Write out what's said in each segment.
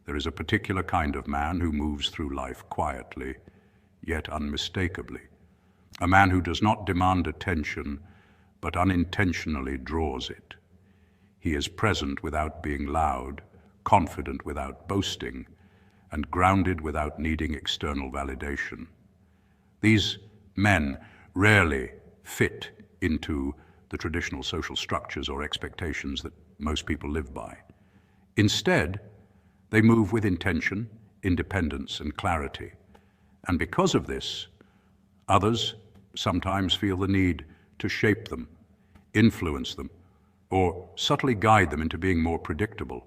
There is a particular kind of man who moves through life quietly, yet unmistakably. A man who does not demand attention, but unintentionally draws it. He is present without being loud, confident without boasting, and grounded without needing external validation. These men rarely fit into the traditional social structures or expectations that most people live by. Instead, they move with intention, independence, and clarity. And because of this, others sometimes feel the need to shape them, influence them, or subtly guide them into being more predictable,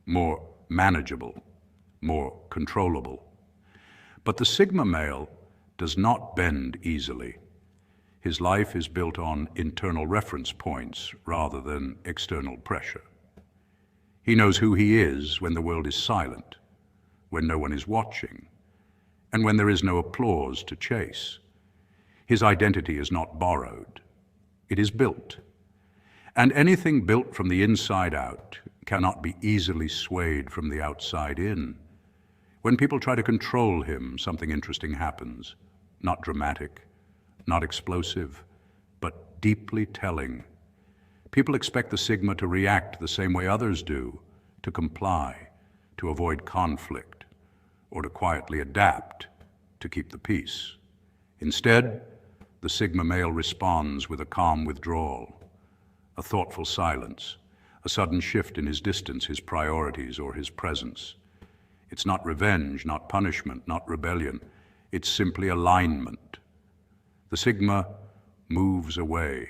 more manageable, more controllable. But the Sigma male does not bend easily. His life is built on internal reference points rather than external pressure. He knows who he is when the world is silent, when no one is watching, and when there is no applause to chase. His identity is not borrowed. It is built. And anything built from the inside out cannot be easily swayed from the outside in. When people try to control him, something interesting happens. Not dramatic, not explosive, but deeply telling. People expect the Sigma to react the same way others do, to comply, to avoid conflict, or to quietly adapt, to keep the peace. Instead, the Sigma male responds with a calm withdrawal, a thoughtful silence, a sudden shift in his distance, his priorities, or his presence. It's not revenge, not punishment, not rebellion. It's simply alignment. The Sigma moves away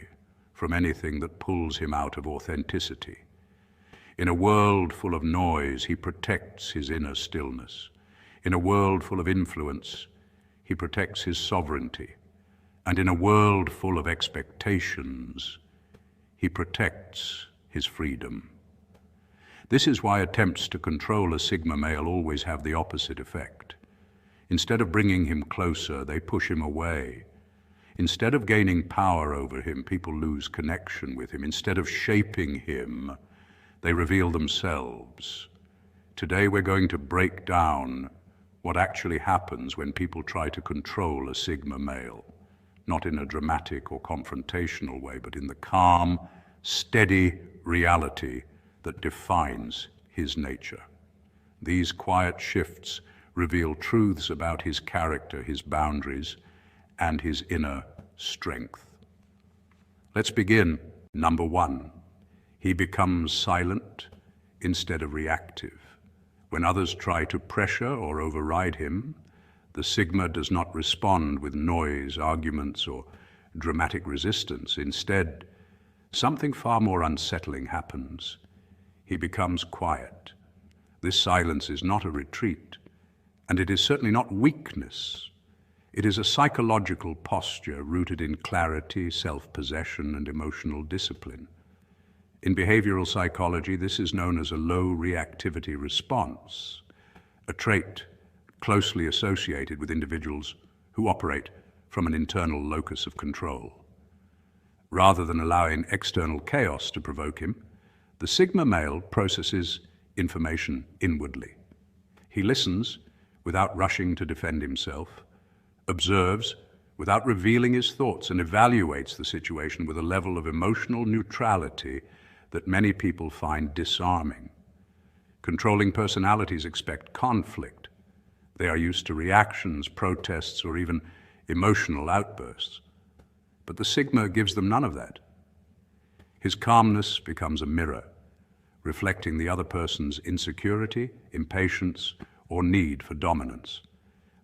from anything that pulls him out of authenticity. In a world full of noise, he protects his inner stillness. In a world full of influence, he protects his sovereignty. And in a world full of expectations, he protects his freedom. This is why attempts to control a Sigma male always have the opposite effect. Instead of bringing him closer, they push him away. Instead of gaining power over him, people lose connection with him. Instead of shaping him, they reveal themselves. Today we're going to break down what actually happens when people try to control a Sigma male, not in a dramatic or confrontational way, but in the calm, steady reality that defines his nature. These quiet shifts reveal truths about his character, his boundaries, and his inner strength. Let's begin. Number 1, he becomes silent instead of reactive. When others try to pressure or override him, the Sigma does not respond with noise, arguments, or dramatic resistance. Instead, something far more unsettling happens. He becomes quiet. This silence is not a retreat, and it is certainly not weakness. It is a psychological posture rooted in clarity, self-possession, and emotional discipline. In behavioral psychology, this is known as a low reactivity response, a trait closely associated with individuals who operate from an internal locus of control. Rather than allowing external chaos to provoke him, the Sigma male processes information inwardly. He listens without rushing to defend himself, observes without revealing his thoughts, and evaluates the situation with a level of emotional neutrality that many people find disarming. Controlling personalities expect conflict. They are used to reactions, protests, or even emotional outbursts. But the Sigma gives them none of that. His calmness becomes a mirror, reflecting the other person's insecurity, impatience, or need for dominance.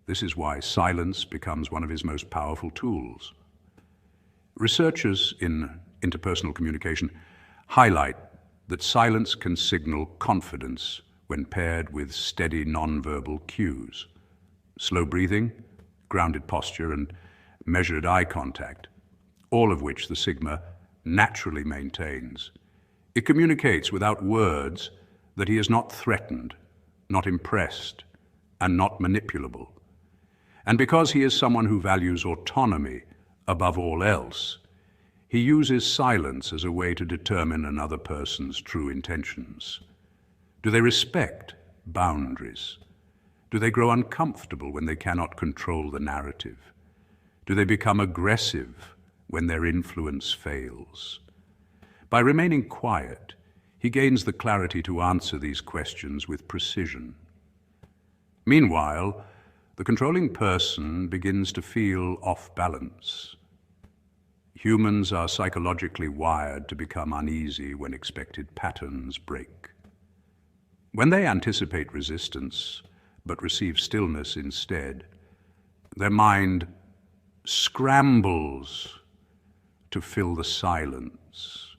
This is why silence becomes one of his most powerful tools. Researchers in interpersonal communication highlight that silence can signal confidence when paired with steady nonverbal cues. Slow breathing, grounded posture, and measured eye contact, all of which the Sigma naturally maintains. It communicates without words that he is not threatened, not impressed, and not manipulable. And because he is someone who values autonomy above all else, he uses silence as a way to determine another person's true intentions. Do they respect boundaries? Do they grow uncomfortable when they cannot control the narrative? Do they become aggressive when their influence fails? By remaining quiet, he gains the clarity to answer these questions with precision. Meanwhile, the controlling person begins to feel off balance. Humans are psychologically wired to become uneasy when expected patterns break. When they anticipate resistance, but receive stillness instead, their mind scrambles to fill the silence,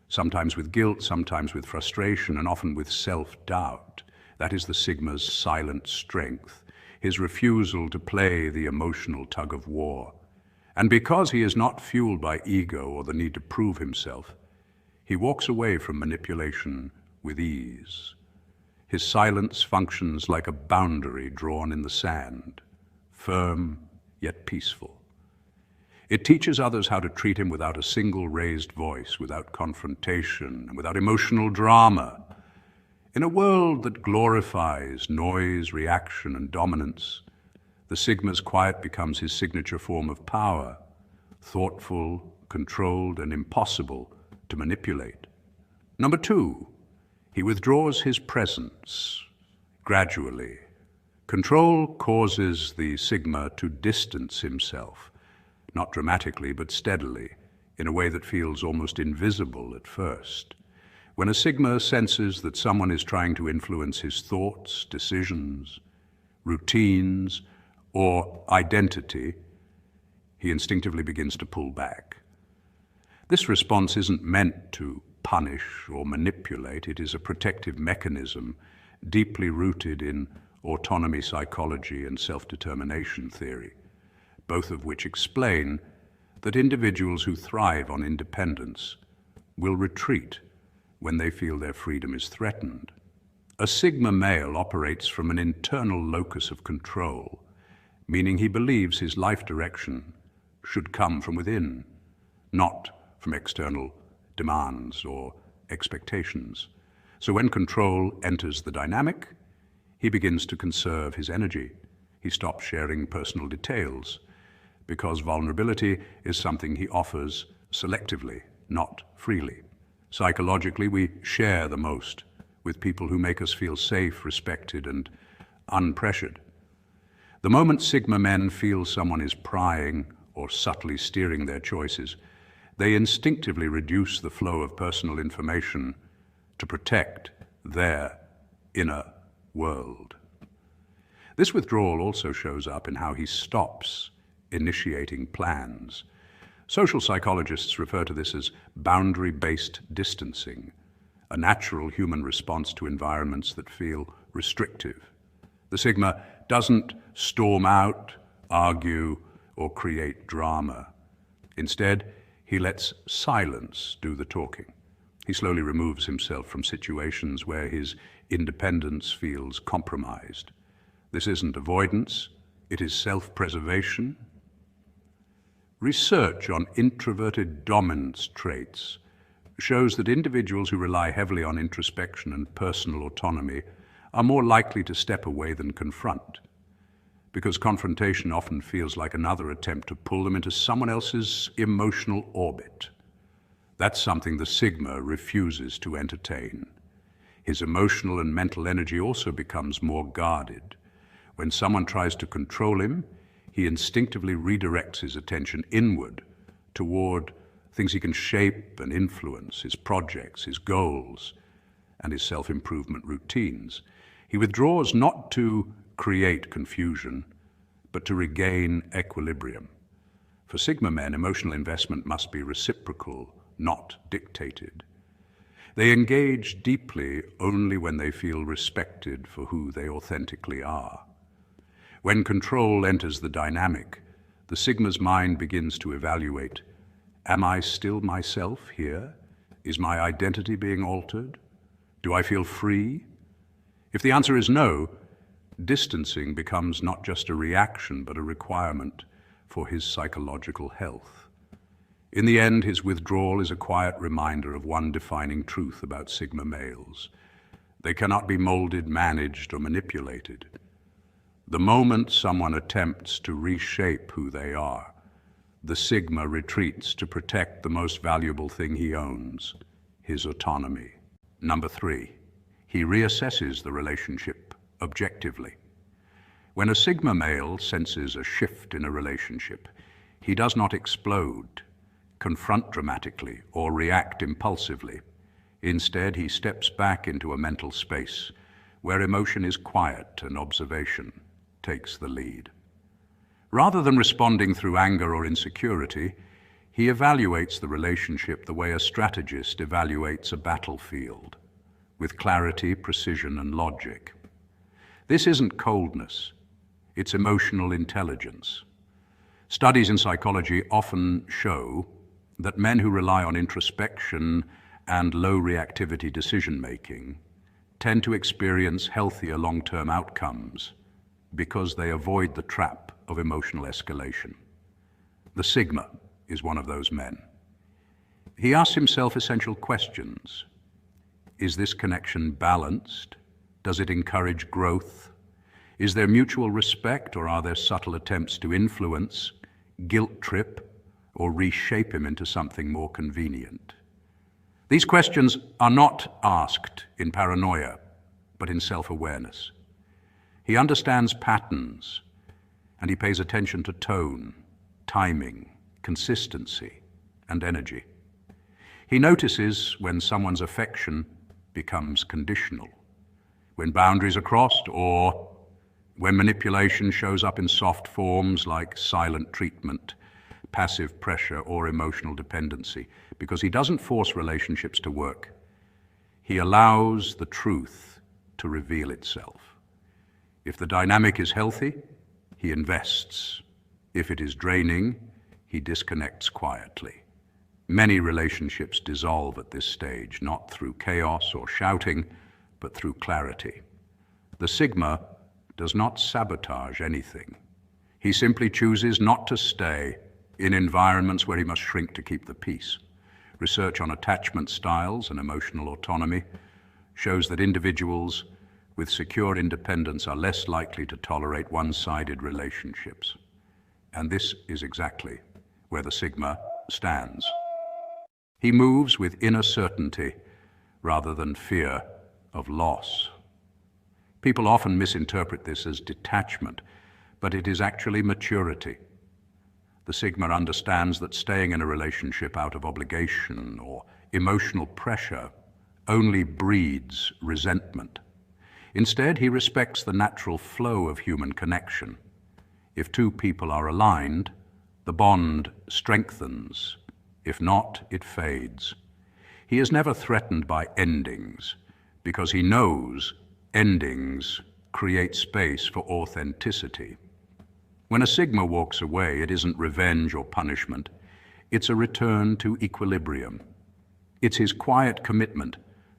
sometimes with guilt, sometimes with frustration, and often with self-doubt. That is the Sigma's silent strength, his refusal to play the emotional tug-of-war. And because he is not fueled by ego or the need to prove himself, he walks away from manipulation with ease. His silence functions like a boundary drawn in the sand, firm yet peaceful. It teaches others how to treat him without a single raised voice, without confrontation, and without emotional drama. In a world that glorifies noise, reaction, and dominance, the Sigma's quiet becomes his signature form of power, thoughtful, controlled, and impossible to manipulate. Number 2, he withdraws his presence gradually. Control causes the Sigma to distance himself, not dramatically but steadily, in a way that feels almost invisible at first. When a Sigma senses that someone is trying to influence his thoughts, decisions, routines, or identity, he instinctively begins to pull back. This response isn't meant to punish or manipulate. It is a protective mechanism deeply rooted in autonomy psychology and self-determination theory, both of which explain that individuals who thrive on independence will retreat when they feel their freedom is threatened. A Sigma male operates from an internal locus of control, meaning he believes his life direction should come from within, not from external demands or expectations. So when control enters the dynamic, he begins to conserve his energy. He stops sharing personal details, because vulnerability is something he offers selectively, not freely. Psychologically, we share the most with people who make us feel safe, respected, and unpressured. The moment Sigma men feel someone is prying or subtly steering their choices, they instinctively reduce the flow of personal information to protect their inner world. This withdrawal also shows up in how he stops initiating plans. Social psychologists refer to this as boundary-based distancing, a natural human response to environments that feel restrictive. The Sigma doesn't storm out, argue, or create drama. Instead, he lets silence do the talking. He slowly removes himself from situations where his independence feels compromised. This isn't avoidance, it is self-preservation. Research on introverted dominance traits shows that individuals who rely heavily on introspection and personal autonomy are more likely to step away than confront, because confrontation often feels like another attempt to pull them into someone else's emotional orbit. That's something the Sigma refuses to entertain. His emotional and mental energy also becomes more guarded. When someone tries to control him, he instinctively redirects his attention inward toward things he can shape and influence, his projects, his goals, and his self-improvement routines. He withdraws not to create confusion, but to regain equilibrium. For Sigma men, emotional investment must be reciprocal, not dictated. They engage deeply only when they feel respected for who they authentically are. When control enters the dynamic, the Sigma's mind begins to evaluate, am I still myself here? Is my identity being altered? Do I feel free? If the answer is no, distancing becomes not just a reaction, but a requirement for his psychological health. In the end, his withdrawal is a quiet reminder of one defining truth about Sigma males. They cannot be molded, managed, or manipulated. The moment someone attempts to reshape who they are, the Sigma retreats to protect the most valuable thing he owns, his autonomy. Number 3, he reassesses the relationship objectively. When a Sigma male senses a shift in a relationship, he does not explode, confront dramatically, or react impulsively. Instead, he steps back into a mental space where emotion is quiet and observation takes the lead. Rather than responding through anger or insecurity, he evaluates the relationship the way a strategist evaluates a battlefield, with clarity, precision, and logic. This isn't coldness, it's emotional intelligence. Studies in psychology often show that men who rely on introspection and low reactivity decision-making tend to experience healthier long-term outcomes because they avoid the trap of emotional escalation. The Sigma is one of those men. He asks himself essential questions. Is this connection balanced? Does it encourage growth? Is there mutual respect, or are there subtle attempts to influence, guilt trip, or reshape him into something more convenient? These questions are not asked in paranoia, but in self-awareness. He understands patterns, and he pays attention to tone, timing, consistency, and energy. He notices when someone's affection becomes conditional, when boundaries are crossed, or when manipulation shows up in soft forms like silent treatment, passive pressure, or emotional dependency, because he doesn't force relationships to work. He allows the truth to reveal itself. If the dynamic is healthy, he invests. If it is draining, he disconnects quietly. Many relationships dissolve at this stage, not through chaos or shouting, but through clarity. The Sigma does not sabotage anything. He simply chooses not to stay in environments where he must shrink to keep the peace. Research on attachment styles and emotional autonomy shows that individuals with secure independence are less likely to tolerate one-sided relationships. And this is exactly where the Sigma stands. He moves with inner certainty rather than fear of loss. People often misinterpret this as detachment, but it is actually maturity. The Sigma understands that staying in a relationship out of obligation or emotional pressure only breeds resentment. Instead, he respects the natural flow of human connection. If two people are aligned, the bond strengthens. If not, it fades. He is never threatened by endings because he knows endings create space for authenticity. When a Sigma walks away, it isn't revenge or punishment. It's a return to equilibrium. It's his quiet commitment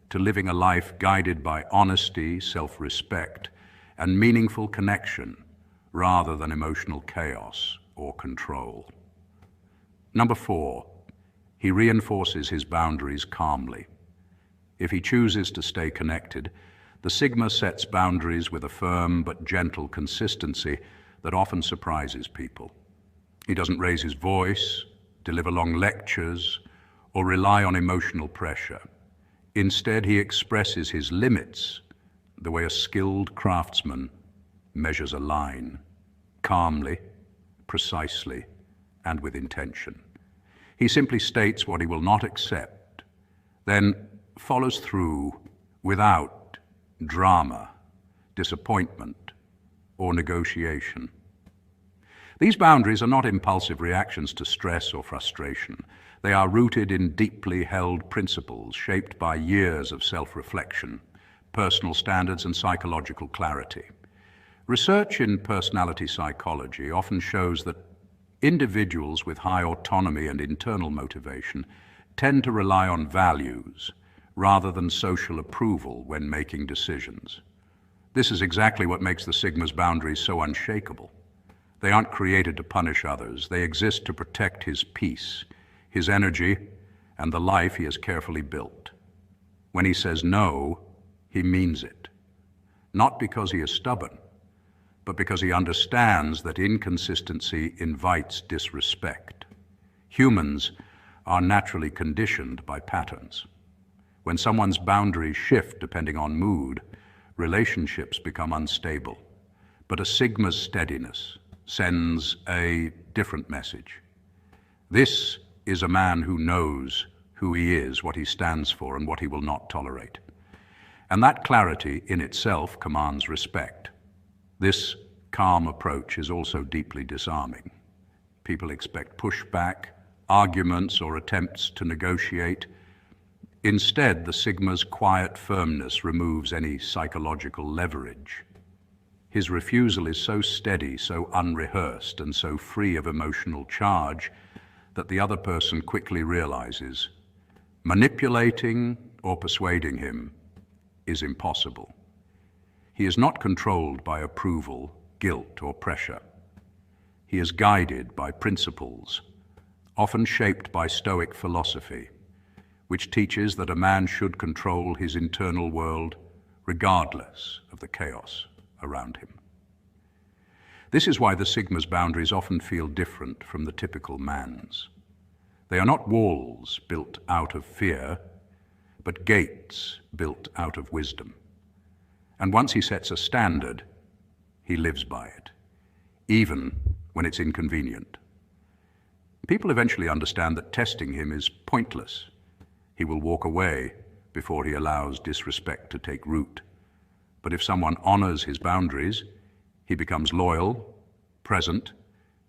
to living a life guided by honesty, self-respect, and meaningful connection rather than emotional chaos or control. Number 4, he reinforces his boundaries calmly. If he chooses to stay connected, the Sigma sets boundaries with a firm but gentle consistency that often surprises people. He doesn't raise his voice, deliver long lectures, or rely on emotional pressure. Instead, he expresses his limits the way a skilled craftsman measures a line, calmly, precisely, and with intention. He simply states what he will not accept, then follows through without drama, disappointment, or negotiation. These boundaries are not impulsive reactions to stress or frustration. They are rooted in deeply held principles shaped by years of self-reflection, personal standards, and psychological clarity. Research in personality psychology often shows that individuals with high autonomy and internal motivation tend to rely on values rather than social approval when making decisions. This is exactly what makes the Sigma's boundaries so unshakable. They aren't created to punish others. They exist to protect his peace, his energy, and the life he has carefully built. When he says no, he means it. Not because he is stubborn, but because he understands that inconsistency invites disrespect. Humans are naturally conditioned by patterns. When someone's boundaries shift depending on mood, relationships become unstable. But a Sigma's steadiness sends a different message. This is a man who knows who he is, what he stands for, and what he will not tolerate. And that clarity in itself commands respect. This calm approach is also deeply disarming. People expect pushback, arguments, or attempts to negotiate. Instead, the Sigma's quiet firmness removes any psychological leverage. His refusal is so steady, so unrehearsed, and so free of emotional charge that the other person quickly realizes manipulating or persuading him is impossible. He is not controlled by approval, guilt, or pressure. He is guided by principles, often shaped by Stoic philosophy, which teaches that a man should control his internal world regardless of the chaos around him. This is why the Sigma's boundaries often feel different from the typical man's. They are not walls built out of fear, but gates built out of wisdom. And once he sets a standard, he lives by it, even when it's inconvenient. People eventually understand that testing him is pointless. He will walk away before he allows disrespect to take root. But if someone honors his boundaries, he becomes loyal, present,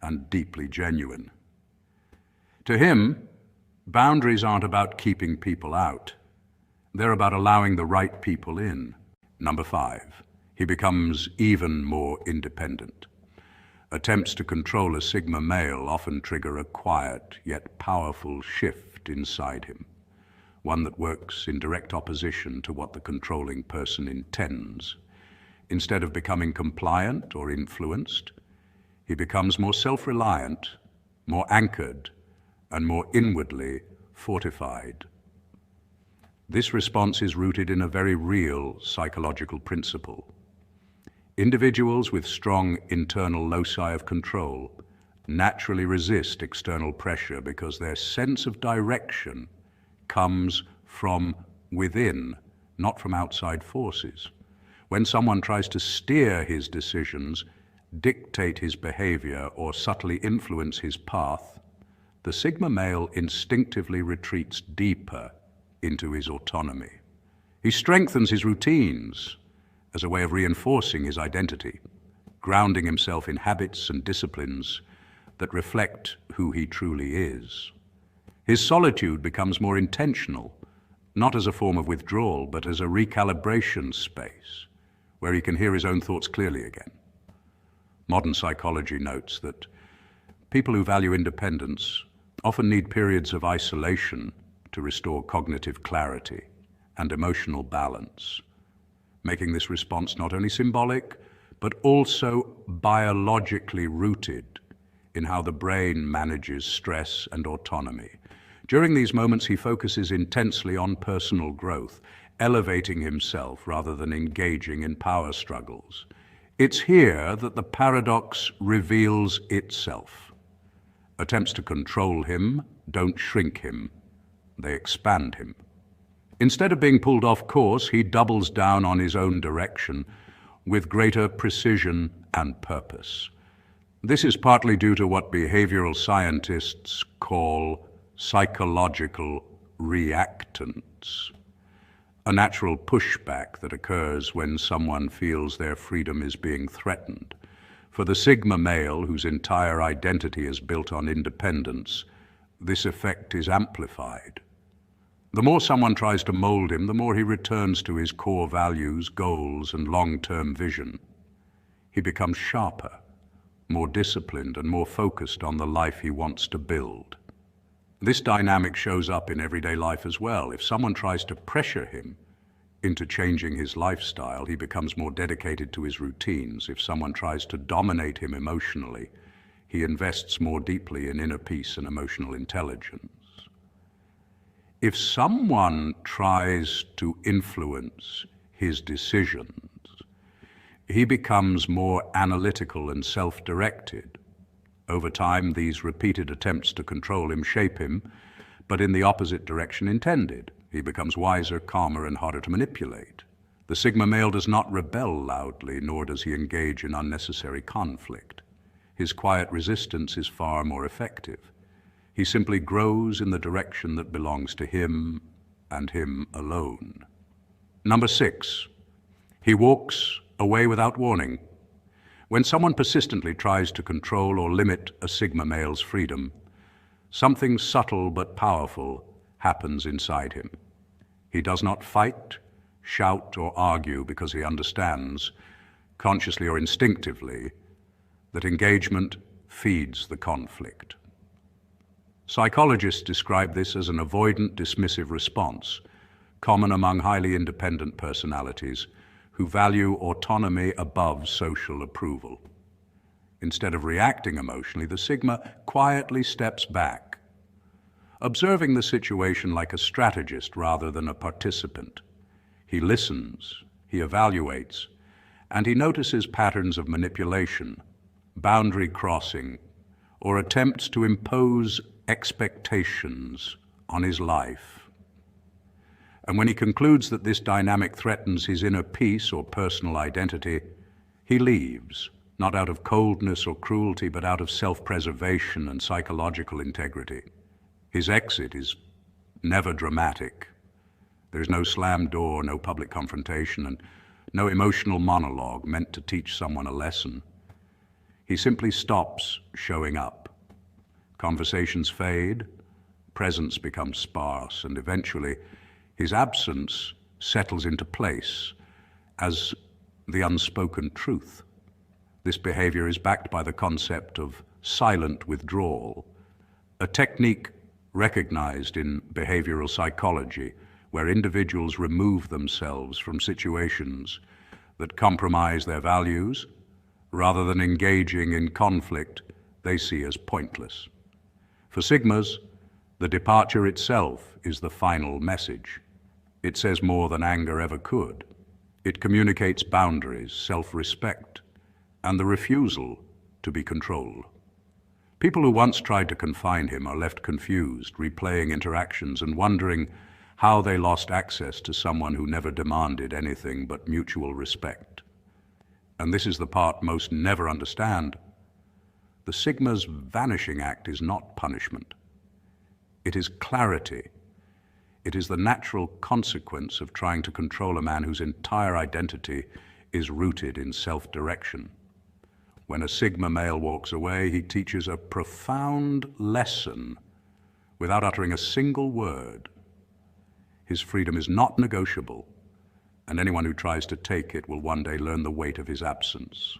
and deeply genuine. To him, boundaries aren't about keeping people out. They're about allowing the right people in. Number 5, he becomes even more independent. Attempts to control a Sigma male often trigger a quiet yet powerful shift inside him, one that works in direct opposition to what the controlling person intends. Instead of becoming compliant or influenced, he becomes more self-reliant, more anchored, and more inwardly fortified. This response is rooted in a very real psychological principle. Individuals with strong internal loci of control naturally resist external pressure because their sense of direction comes from within, not from outside forces. When someone tries to steer his decisions, dictate his behavior, or subtly influence his path, the Sigma male instinctively retreats deeper into his autonomy. He strengthens his routines as a way of reinforcing his identity, grounding himself in habits and disciplines that reflect who he truly is. His solitude becomes more intentional, not as a form of withdrawal, but as a recalibration space where he can hear his own thoughts clearly again. Modern psychology notes that people who value independence often need periods of isolation to restore cognitive clarity and emotional balance, making this response not only symbolic, but also biologically rooted in how the brain manages stress and autonomy. During these moments, he focuses intensely on personal growth, elevating himself rather than engaging in power struggles. It's here that the paradox reveals itself. Attempts to control him don't shrink him, they expand him. Instead of being pulled off course, he doubles down on his own direction with greater precision and purpose. This is partly due to what behavioral scientists call psychological reactance, a natural pushback that occurs when someone feels their freedom is being threatened. For the Sigma male, whose entire identity is built on independence, this effect is amplified. The more someone tries to mold him, the more he returns to his core values, goals, and long-term vision. He becomes sharper, more disciplined, and more focused on the life he wants to build. This dynamic shows up in everyday life as well. If someone tries to pressure him into changing his lifestyle, he becomes more dedicated to his routines. If someone tries to dominate him emotionally, he invests more deeply in inner peace and emotional intelligence. If someone tries to influence his decisions. He becomes more analytical and self-directed. Over time, these repeated attempts to control him shape him, but in the opposite direction intended. He becomes wiser, calmer, and harder to manipulate. The Sigma male does not rebel loudly, nor does he engage in unnecessary conflict. His quiet resistance is far more effective. He simply grows in the direction that belongs to him and him alone. Number 6, he walks away without warning. When someone persistently tries to control or limit a Sigma male's freedom, something subtle but powerful happens inside him. He does not fight, shout, or argue because he understands, consciously or instinctively, that engagement feeds the conflict. Psychologists describe this as an avoidant, dismissive response, common among highly independent personalities who value autonomy above social approval. Instead of reacting emotionally, the Sigma quietly steps back, observing the situation like a strategist rather than a participant. He listens, he evaluates, and he notices patterns of manipulation, boundary crossing, or attempts to impose expectations on his life. And when he concludes that this dynamic threatens his inner peace or personal identity, he leaves, not out of coldness or cruelty, but out of self-preservation and psychological integrity. His exit is never dramatic. There is no slammed door, no public confrontation, and no emotional monologue meant to teach someone a lesson. He simply stops showing up. Conversations fade, presence becomes sparse, and eventually his absence settles into place as the unspoken truth. This behavior is backed by the concept of silent withdrawal, a technique recognized in behavioral psychology, where individuals remove themselves from situations that compromise their values rather than engaging in conflict they see as pointless. For Sigmas, the departure itself is the final message. It says more than anger ever could. It communicates boundaries, self-respect, and the refusal to be controlled. People who once tried to confine him are left confused, replaying interactions and wondering how they lost access to someone who never demanded anything but mutual respect. And this is the part most never understand. The Sigma's vanishing act is not punishment. It is clarity. It is the natural consequence of trying to control a man whose entire identity is rooted in self-direction. When a Sigma male walks away, he teaches a profound lesson without uttering a single word. His freedom is not negotiable, and anyone who tries to take it will one day learn the weight of his absence.